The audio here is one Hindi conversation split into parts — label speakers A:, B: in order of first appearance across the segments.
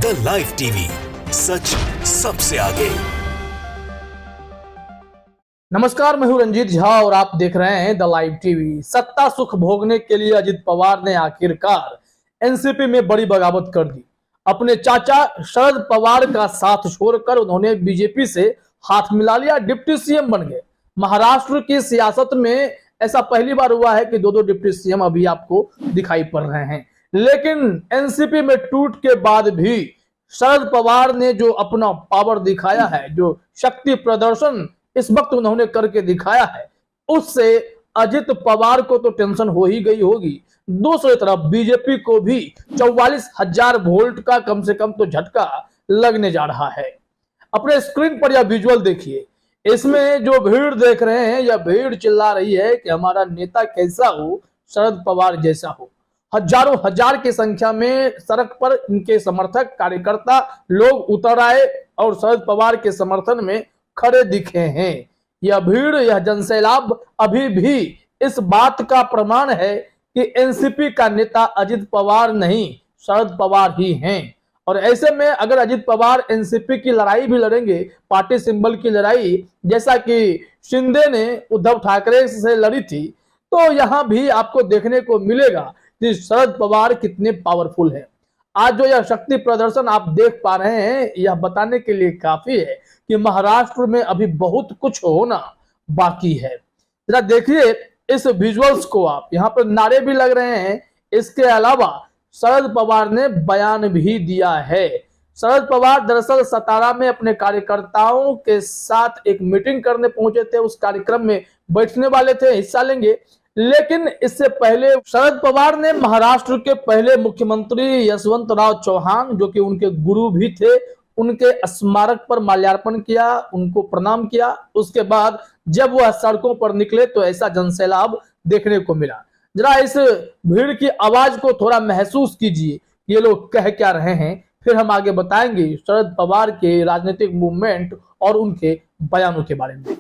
A: द लाइव टीवी, सच सबसे आगे।
B: नमस्कार, मैं हूं रंजीत झा और आप देख रहे हैं द लाइव टीवी। सत्ता सुख भोगने के लिए अजित पवार ने आखिरकार एनसीपी में बड़ी बगावत कर दी। अपने चाचा शरद पवार का साथ छोड़कर उन्होंने बीजेपी से हाथ मिला लिया, डिप्टी सीएम बन गए। महाराष्ट्र की सियासत में ऐसा पहली बार हुआ है कि दो डिप्टी सीएम अभी आपको दिखाई पड़ रहे हैं। लेकिन एनसीपी में टूट के बाद भी शरद पवार ने जो अपना पावर दिखाया है, जो शक्ति प्रदर्शन इस वक्त उन्होंने करके दिखाया है, उससे अजित पवार को तो टेंशन हो ही गई होगी। दूसरी तरफ बीजेपी को भी 44,000 वोल्ट का कम से कम तो झटका लगने जा रहा है। अपने स्क्रीन पर यह विजुअल देखिए। इसमें जो भीड़ देख रहे हैं, यह भीड़ चिल्ला रही है कि हमारा नेता कैसा हो, शरद पवार जैसा हो। हजारों हजार की संख्या में सड़क पर इनके समर्थक कार्यकर्ता लोग उतर आए और शरद पवार के समर्थन में खड़े दिखे हैं। यह भीड़, यह जनसैलाब अभी भी इस बात का प्रमाण है कि एनसीपी का नेता अजित पवार नहीं, शरद पवार ही हैं। और ऐसे में अगर अजित पवार एनसीपी की लड़ाई भी लड़ेंगे, पार्टी सिंबल की लड़ाई, जैसा कि शिंदे ने उद्धव ठाकरे से लड़ी थी, तो यहां भी आपको देखने को मिलेगा कि शरद पवार कितने पावरफुल है। आज जो यह शक्ति प्रदर्शन आप देख पा रहे हैं, यह बताने के लिए काफी है कि महाराष्ट्र में अभी बहुत कुछ होना बाकी है। जरा देखिए इस विजुअल्स को आप, यहाँ पर नारे भी लग रहे हैं। इसके अलावा शरद पवार ने बयान भी दिया है। शरद पवार दरअसल सतारा में अपने कार्यकर्ताओं के साथ एक मीटिंग करने पहुंचे थे। उस कार्यक्रम में बैठने वाले थे, हिस्सा लेंगे। लेकिन इससे पहले शरद पवार ने महाराष्ट्र के पहले मुख्यमंत्री यशवंतराव चौहान, जो कि उनके गुरु भी थे, उनके स्मारक पर माल्यार्पण किया, उनको प्रणाम किया। उसके बाद जब वह सड़कों पर निकले तो ऐसा जनसैलाब देखने को मिला। जरा इस भीड़ की आवाज को थोड़ा महसूस कीजिए, ये लोग कह क्या रहे हैं, फिर हम आगे बताएंगे शरद पवार के राजनीतिक मूवमेंट और उनके बयानों के बारे में।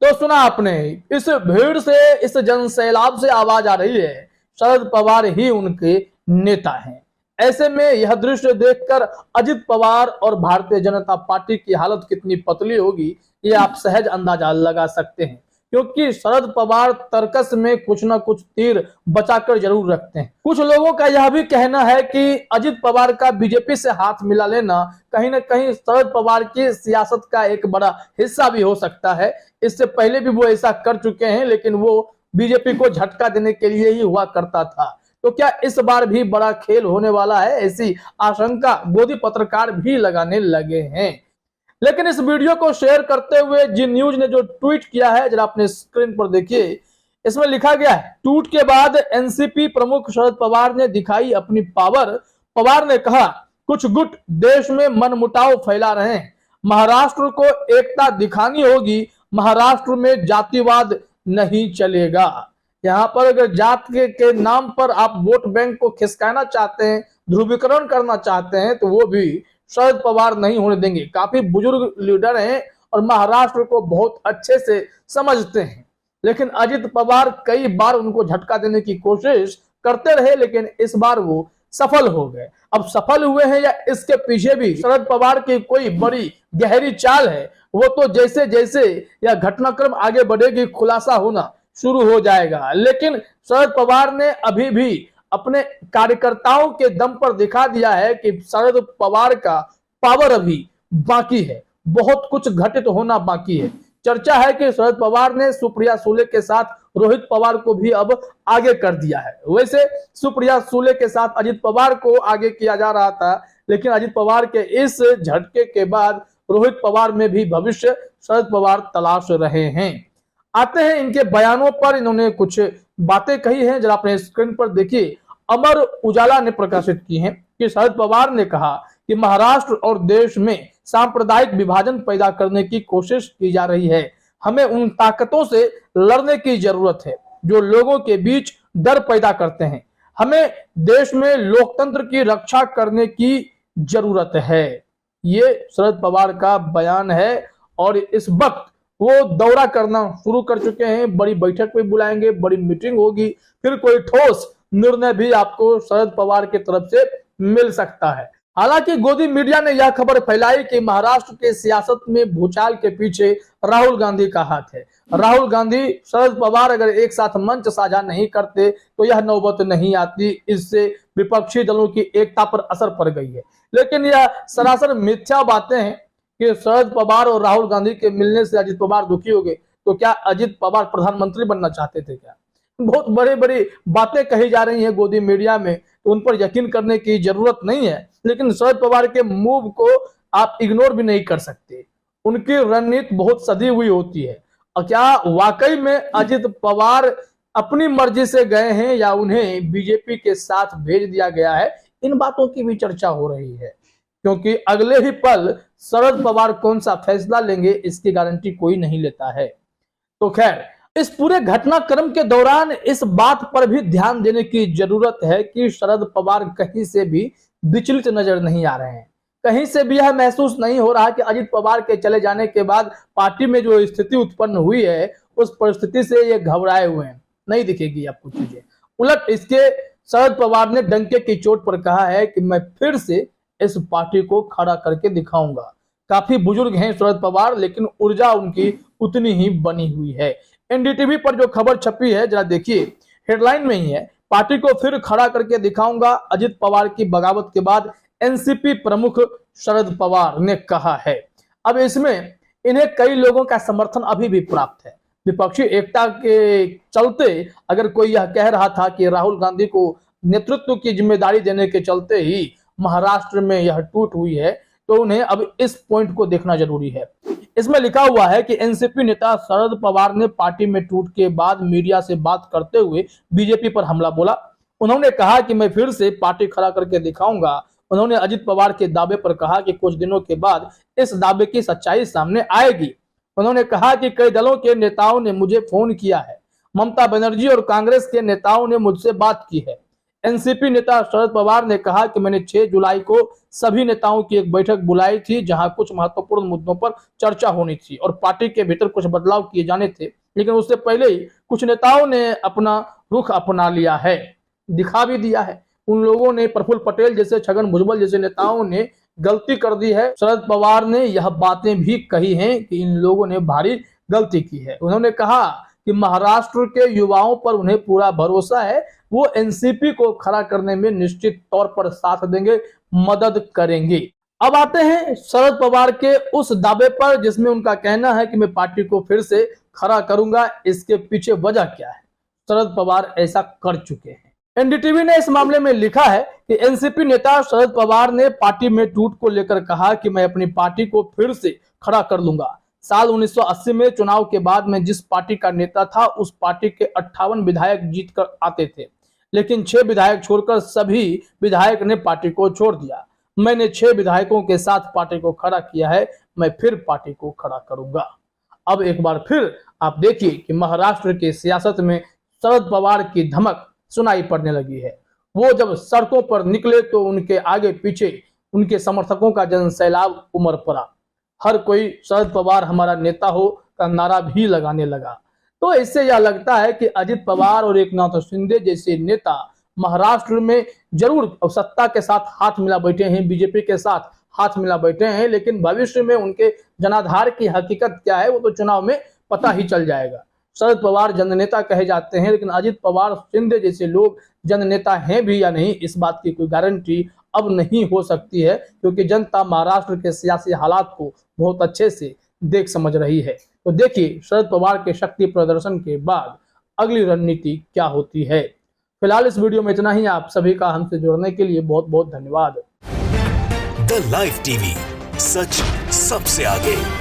B: तो सुना आपने, इस भीड़ से, इस जनसैलाब से आवाज आ रही है शरद पवार ही उनके नेता हैं। ऐसे में यह दृश्य देखकर अजित पवार और भारतीय जनता पार्टी की हालत कितनी पतली होगी, ये आप सहज अंदाजा लगा सकते हैं। क्योंकि शरद पवार तर्कस में कुछ ना कुछ तीर बचाकर जरूर रखते हैं। कुछ लोगों का यह भी कहना है कि अजित पवार का बीजेपी से हाथ मिला लेना कहीं ना कहीं शरद पवार की सियासत का एक बड़ा हिस्सा भी हो सकता है। इससे पहले भी वो ऐसा कर चुके हैं, लेकिन वो बीजेपी को झटका देने के लिए ही हुआ करता था। तो क्या इस बार भी बड़ा खेल होने वाला है, ऐसी आशंका गोदी पत्रकार भी लगाने लगे हैं। लेकिन इस वीडियो को शेयर करते हुए जी न्यूज ने जो ट्वीट किया है, जरा अपने स्क्रीन पर देखिए। इसमें लिखा गया है, ट्वीट के बाद एनसीपी प्रमुख शरद पवार ने दिखाई अपनी पावर। पवार ने कहा, कुछ गुट देश में मनमुटाव फैला रहे हैं, महाराष्ट्र को एकता दिखानी होगी, महाराष्ट्र में जातिवाद नहीं चलेगा। यहाँ पर अगर जात के नाम पर आप वोट बैंक को खिसकाना चाहते हैं, ध्रुवीकरण करना चाहते हैं, तो वो भी शरद पवार नहीं होने देंगे। काफी बुजुर्ग लीडर हैं और महाराष्ट्र को बहुत अच्छे से समझते हैं। लेकिन अजित पवार कई बार उनको झटका देने की कोशिश करते रहे, लेकिन इस बार वो सफल हो गए। अब सफल हुए हैं या इसके पीछे भी शरद पवार की कोई बड़ी गहरी चाल है, वो तो जैसे जैसे यह घटनाक्रम आगे बढ़ेगी खुलासा होना शुरू हो जाएगा। लेकिन शरद पवार ने अभी भी अपने कार्यकर्ताओं के दम पर दिखा दिया है कि शरद पवार का पावर अभी बाकी है, बहुत कुछ घटित होना बाकी है। चर्चा है कि शरद पवार ने सुप्रिया सुले के साथ रोहित पवार को भी अब आगे कर दिया है। वैसे सुप्रिया सुले के साथ अजित पवार को आगे किया जा रहा था, लेकिन अजित पवार के इस झटके के बाद रोहित पवार में भी भविष्य शरद पवार तलाश रहे हैं। आते हैं इनके बयानों पर। इन्होंने कुछ बातें कही हैं, जरा अपने स्क्रीन पर देखिए। अमर उजाला ने प्रकाशित की हैं कि शरद पवार ने कहा कि महाराष्ट्र और देश में सांप्रदायिक विभाजन पैदा करने की कोशिश की जा रही है। हमें उन ताकतों से लड़ने की जरूरत है जो लोगों के बीच डर पैदा करते हैं। हमें देश में लोकतंत्र की रक्षा करने की जरूरत है। ये शरद पवार का बयान है और इस वक्त वो दौरा करना शुरू कर चुके हैं। बड़ी बैठक भी बुलाएंगे, बड़ी मीटिंग होगी, फिर कोई ठोस निर्णय भी आपको शरद पवार की तरफ से मिल सकता है। हालांकि गोदी मीडिया ने यह खबर फैलाई कि महाराष्ट्र के सियासत में भूचाल के पीछे राहुल गांधी का हाथ है। राहुल गांधी, शरद पवार अगर एक साथ मंच साझा नहीं करते तो यह नौबत नहीं आती। इससे विपक्षी दलों की एकता पर असर पड़ गई है। लेकिन यह सरासर मिथ्या बातें हैं कि शरद पवार और राहुल गांधी के मिलने से अजित पवार दुखी हो गए। तो क्या अजित पवार प्रधानमंत्री बनना चाहते थे क्या? बहुत बड़ी बड़ी बातें कही जा रही हैं गोदी मीडिया में, तो उन पर यकीन करने की जरूरत नहीं है। लेकिन शरद पवार के मूव को आप इग्नोर भी नहीं कर सकते। उनकी रणनीति बहुत सदी हुई होती है। और क्या वाकई में अजित पवार अपनी मर्जी से गए हैं या उन्हें बीजेपी के साथ भेज दिया गया है? इन बातों की भी चर्चा हो रही है, क्योंकि अगले ही पल शरद पवार कौन सा फैसला लेंगे इसकी गारंटी कोई नहीं लेता है। तो खैर, इस पूरे घटनाक्रम के दौरान इस बात पर भी ध्यान देने की जरूरत है कि शरद पवार कहीं से भी विचलित नजर नहीं आ रहे हैं। कहीं से भी यह महसूस नहीं हो रहा कि अजित पवार के चले जाने के बाद पार्टी में जो स्थिति उत्पन्न हुई है उस परिस्थिति से ये घबराए हुए हैं। नहीं दिखेगी आपको चीजें। उलट इसके शरद पवार ने डंके की चोट पर कहा है कि मैं फिर से इस पार्टी को खड़ा करके दिखाऊंगा। काफी बुजुर्ग हैं शरद पवार, लेकिन ऊर्जा उनकी उतनी ही बनी हुई है। एनडीटीवी पर जो खबर छपी है जरा देखिए, हेडलाइन में ही है, पार्टी को फिर खड़ा करके दिखाऊंगा, अजित पवार की बगावत के बाद एनसीपी प्रमुख शरद पवार ने कहा है। अब इसमें इन्हें कई लोगों का समर्थन अभी भी प्राप्त है। विपक्षी एकता के चलते अगर कोई यह कह रहा था कि राहुल गांधी को नेतृत्व की जिम्मेदारी देने के चलते ही महाराष्ट्र में यह टूट हुई है, तो उन्हें अब इस पॉइंट को देखना जरूरी है। इसमें लिखा हुआ है कि एनसीपी नेता शरद पवार ने पार्टी में टूट के बाद मीडिया से बात करते हुए बीजेपी पर हमला बोला। उन्होंने कहा कि मैं फिर से पार्टी खड़ा करके दिखाऊंगा। उन्होंने अजित पवार के दावे पर कहा कि कुछ दिनों के बाद इस दावे की सच्चाई सामने आएगी। उन्होंने कहा कि कई दलों के नेताओं ने मुझे फोन किया है, ममता बनर्जी और कांग्रेस के नेताओं ने मुझसे बात की है। एनसीपी नेता शरद पवार ने कहा कि मैंने 6 जुलाई को सभी नेताओं की एक बैठक बुलाई थी जहां कुछ महत्वपूर्ण मुद्दों पर चर्चा होनी थी और पार्टी के भीतर कुछ बदलाव किए जाने थे। लेकिन उससे पहले ही कुछ नेताओं ने अपना रुख अपना लिया है, दिखा भी दिया है। उन लोगों ने, प्रफुल्ल पटेल जैसे, छगन भुजबल जैसे नेताओं ने गलती कर दी है। शरद पवार ने यह बातें भी कही हैं कि इन लोगों ने भारी गलती की है। उन्होंने कहा कि महाराष्ट्र के युवाओं पर उन्हें पूरा भरोसा है, वो एनसीपी को खड़ा करने में निश्चित तौर पर साथ देंगे, मदद करेंगे। अब आते हैं शरद पवार के उस दावे पर जिसमें उनका कहना है कि मैं पार्टी को फिर से खड़ा करूंगा। इसके पीछे वजह क्या है? शरद पवार ऐसा कर चुके हैं। एनडीटीवी ने इस मामले में लिखा है कि एनसीपी नेता शरद पवार ने पार्टी में टूट को लेकर कहा कि मैं अपनी पार्टी को फिर से खड़ा कर लूंगा। साल 1980 में चुनाव के बाद मैं जिस पार्टी का नेता था उस पार्टी के 58 विधायक जीत कर आते थे, लेकिन 6 विधायक छोड़कर सभी विधायक ने पार्टी को छोड़ दिया। मैंने 6 विधायकों के साथ पार्टी को खड़ा किया है, मैं फिर पार्टी को खड़ा करूंगा। अब एक बार फिर आप देखिए कि महाराष्ट्र की सियासत में शरद पवार की धमक सुनाई पड़ने लगी है। वो जब सड़कों पर निकले तो उनके आगे पीछे उनके समर्थकों का जनसैलाब उमड़ पड़ा। हर कोई शरद पवार हमारा नेता हो का नारा भी लगाने लगा। तो इससे यह लगता है कि अजित पवार और एकनाथ शिंदे जैसे नेता महाराष्ट्र में जरूर सत्ता के साथ हाथ मिला बैठे हैं, बीजेपी के साथ हाथ मिला बैठे हैं, लेकिन भविष्य में उनके जनाधार की हकीकत क्या है वो तो चुनाव में पता ही चल जाएगा। शरद पवार जननेता कहे जाते हैं, लेकिन अजित पवार, शिंदे जैसे लोग जननेता हैं भी या नहीं, इस बात की कोई गारंटी अब नहीं हो सकती है, क्योंकि जनता महाराष्ट्र के सियासी हालात को बहुत अच्छे से देख समझ रही है। तो देखिए शरद पवार के शक्ति प्रदर्शन के बाद अगली रणनीति क्या होती है। फिलहाल इस वीडियो में इतना ही। आप सभी का हमसे जुड़ने के लिए बहुत बहुत धन्यवाद।
A: द लाइव टीवी, सच सबसे आगे।